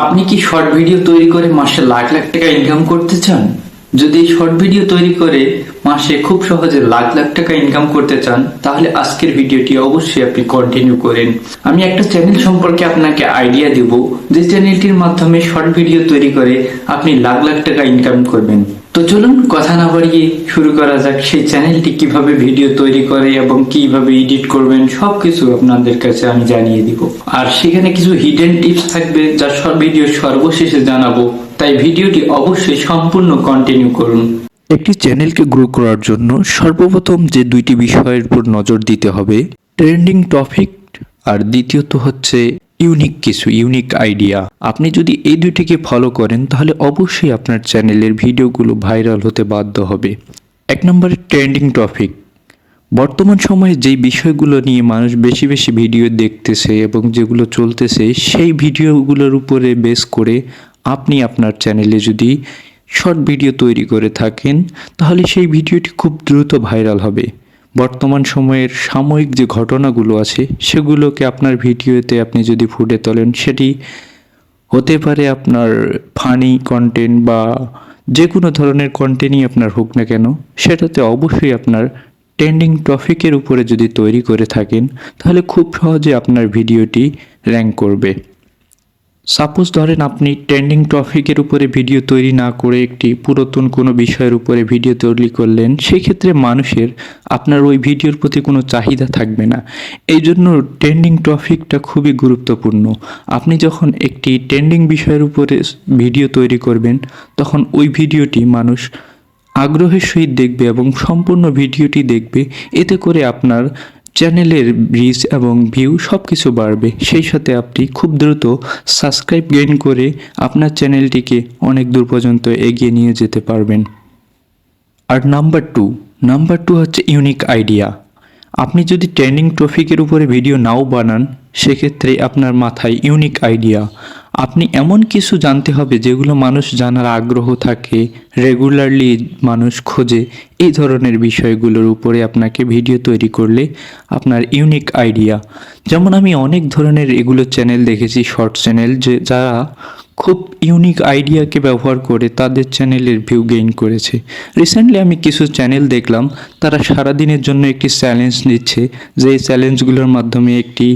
আপনি কি short video তৈরি করে মাসে লাখ লাখ টাকা ইনকাম করতে চান? যদি শর্ট ভিডিও তৈরি করে মাসে খুব সহজে লাখ লাখ টাকা ইনকাম করতে চান, তাহলে আজকের ভিডিওটি অবশ্যই আপনি কন্টিনিউ করেন। আমি একটা চ্যানেল সম্পর্কে আপনাকে আইডিয়া দেব, যে চ্যানেলটির মাধ্যমে শর্ট ভিডিও তৈরি করে আপনি লাখ লাখ টাকা ইনকাম করবেন। তো চলুন কথা না বাড়িয়ে শুরু করা যাক। সেই চ্যানেলটি কিভাবে ভিডিও তৈরি করে এবং কিভাবে এডিট করবেন সবকিছু আপনাদের কাছে আমি জানিয়ে দিব। আর সেখানে কিছু হিডেন টিপস থাকবে যা সব ভিডিও সর্বশেষে জানাবো, তাই ভিডিওটি অবশ্যই সম্পূর্ণ কন্টিনিউ করুন। একটি চ্যানেলকে গ্রো করার জন্য সর্বপ্রথম যে দুইটি বিষয়ের উপর নজর দিতে হবে, ট্রেন্ডিং টপিক আর দ্বিতীয়ত হচ্ছে ইউনিক আইডিয়া। আপনি যদি এই দুইটিকে ফলো করেন তাহলে অবশ্যই আপনার চ্যানেলের ভিডিওগুলো ভাইরাল হতে বাধ্য হবে। এক নম্বরে ট্রেন্ডিং টপিক। বর্তমান সময়ে যেই বিষয়গুলো নিয়ে মানুষ বেশি বেশি ভিডিও দেখতেছে এবং যেগুলো চলতেছে, সেই ভিডিওগুলোর উপরে বেস করে আপনি আপনার চ্যানেলে যদি শর্ট ভিডিও তৈরি করে থাকেন তাহলে সেই ভিডিওটি খুব দ্রুত ভাইরাল হবে। বর্তমান সময়ের সাময়িক যে ঘটনাগুলো আছে সেগুলোকে আপনার ভিডিওতে আপনি যদি ফুটে তোলেন, সেটি হতে পারে আপনার ফানি কন্টেন্ট বা যে কোনো ধরনের কন্টেন্টই আপনার হোক না কেন, সেটাতে অবশ্যই আপনার ট্রেন্ডিং টপিকের উপরে যদি তৈরি করে থাকেন তাহলে খুব সহজে আপনার ভিডিওটি র্যাঙ্ক করবে। সাপোজ ধরেন আপনি ট্রেন্ডিং টপিকের উপরে ভিডিও তৈরি না করে একটি পুরাতন কোনো বিষয়ের উপরে ভিডিও তৈরি করলেন, সেক্ষেত্রে মানুষের আপনার ওই ভিডিওর প্রতি কোনো চাহিদা থাকবে না। এই জন্য ট্রেন্ডিং টপিকটা খুবই গুরুত্বপূর্ণ। আপনি যখন একটি ট্রেন্ডিং বিষয়ের উপরে ভিডিও তৈরি করবেন তখন ওই ভিডিওটি মানুষ আগ্রহের সহিত দেখবে এবং সম্পূর্ণ ভিডিওটি দেখবে। এতে করে আপনার চ্যানেলের রিচ এবং ভিউ সব কিছু বাড়বে। সেই সাথে আপনি খুব দ্রুত সাবস্ক্রাইব গেইন করে আপনার চ্যানেলটিকে অনেক দূর পর্যন্ত এগিয়ে নিয়ে যেতে পারবেন। আর নাম্বার টু হচ্ছে ইউনিক আইডিয়া। আপনি যদি ট্রেন্ডিং টপিকের উপরে ভিডিও নাও বানান, সেক্ষেত্রে আপনার মাথায় ইউনিক আইডিয়া। আপনি এমন কিছু জানতে হবে যেগুলো মানুষ জানার আগ্রহ থাকে, রেগুলারলি মানুষ খোঁজে। এই ধরনের বিষয়গুলোর উপরে আপনাকে ভিডিও তৈরি করলে আপনার ইউনিক আইডিয়া, যেমন আমি অনেক ধরনের এগুলো চ্যানেল দেখেছি, শর্ট চ্যানেল, যারা খুব ইউনিক আইডিয়াকে ব্যবহার করে তাদের চ্যানেলের ভিউ গেইন করেছে। রিসেন্টলি আমি কিছু চ্যানেল দেখলাম, তারা সারাদিনের জন্য একটি চ্যালেঞ্জ নিচ্ছে, যে এই চ্যালেঞ্জগুলোর মাধ্যমে একটি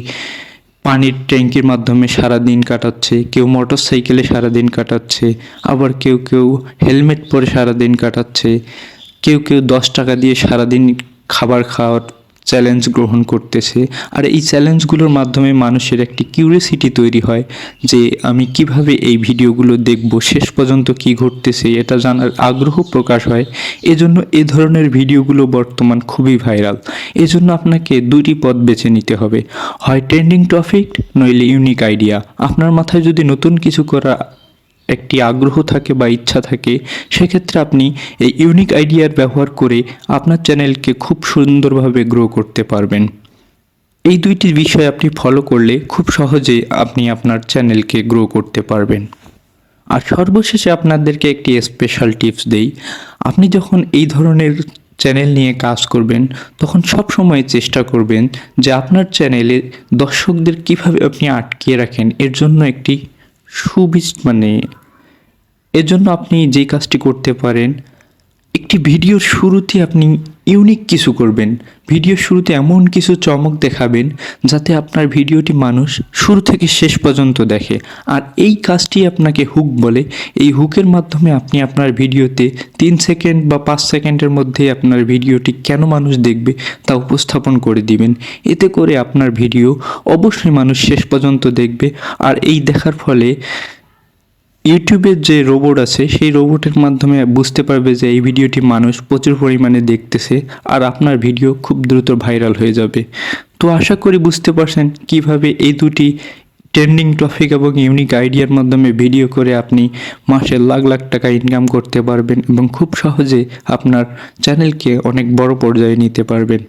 পানির ট্যাঙ্কির মাধ্যমে সারাদিন কাটাচ্ছে, কেউ মোটর সাইকেলে সারাদিন কাটাচ্ছে, আবার কেউ হেলমেট পরে সারাদিন কাটাচ্ছে, কেউ 10 টাকা দিয়ে সারাদিন খাবার খাওয়ার চ্যালেঞ্জ গ্রহণ করতেছে। আর এই চ্যালেঞ্জগুলোর মাধ্যমে মানুষের একটি কিউরিওসিটি তৈরি হয় যে আমি কিভাবে এই ভিডিওগুলো দেখব, শেষ পর্যন্ত কি ঘটতেছে এটা জানার আগ্রহ প্রকাশ হয়। এজন্য এ ধরনের ভিডিওগুলো বর্তমান খুবই ভাইরাল। এজন্য আপনাকে দুটি পথ বেছে নিতে হবে, হয় ট্রেন্ডিং টপিক নইলে ইউনিক আইডিয়া। আপনার মাথায় যদি নতুন কিছু করা একটি আগ্রহ থাকে বা ইচ্ছা থাকে, সেক্ষেত্রে আপনি এই ইউনিক আইডিয়ার ব্যবহার করে আপনার চ্যানেলকে খুব সুন্দরভাবে গ্রো করতে পারবেন। এই দুইটি বিষয় আপনি ফলো করলে খুব সহজে আপনি আপনার চ্যানেলকে গ্রো করতে পারবেন। আর সর্বশেষে আপনাদেরকে একটি স্পেশাল টিপস দেই। আপনি যখন এই ধরনের চ্যানেল নিয়ে কাজ করবেন তখন সব সময় চেষ্টা করবেন যে আপনার চ্যানেলে দর্শকদের কিভাবে আপনি আটকিয়ে রাখেন। এর জন্য একটি এর জন্য আপনি যে কাজটি করতে পারেন, একটি ভিডিওর শুরুতে আপনি ইউনিক কিছু করবেন। ভিডিওর শুরুতে এমন কিছু চমক দেখাবেন যাতে আপনার ভিডিওটি মানুষ শুরু থেকে শেষ পর্যন্ত দেখে। আর এই কাজটি আপনাকে হুক বলে। এই হুকের মাধ্যমে আপনি আপনার ভিডিওতে 3 সেকেন্ড বা 5 সেকেন্ডের মধ্যে আপনার ভিডিওটি কেন মানুষ দেখবে তা উপস্থাপন করে দিবেন। এতে করে আপনার ভিডিও অবশ্যই মানুষ শেষ পর্যন্ত দেখবে। আর এই দেখার ফলে ইউটিউবের যে রোবট আছে সেই রোবটের মাধ্যমে বুঝতে পারবে যে এই ভিডিওটি মানুষ প্রচুর পরিমাণে দেখতেছে, আর আপনার ভিডিও খুব দ্রুত ভাইরাল হয়ে যাবে। তো আশা করি বুঝতে পারছেন কিভাবে এই দুটি ট্রেন্ডিং টপিক এবং ইউনিক আইডিয়ার মাধ্যমে ভিডিও করে আপনি মাসে লাখ লাখ টাকা ইনকাম করতে পারবেন এবং খুব সহজে আপনার চ্যানেলকে অনেক বড় পর্যায়ে নিতে পারবেন।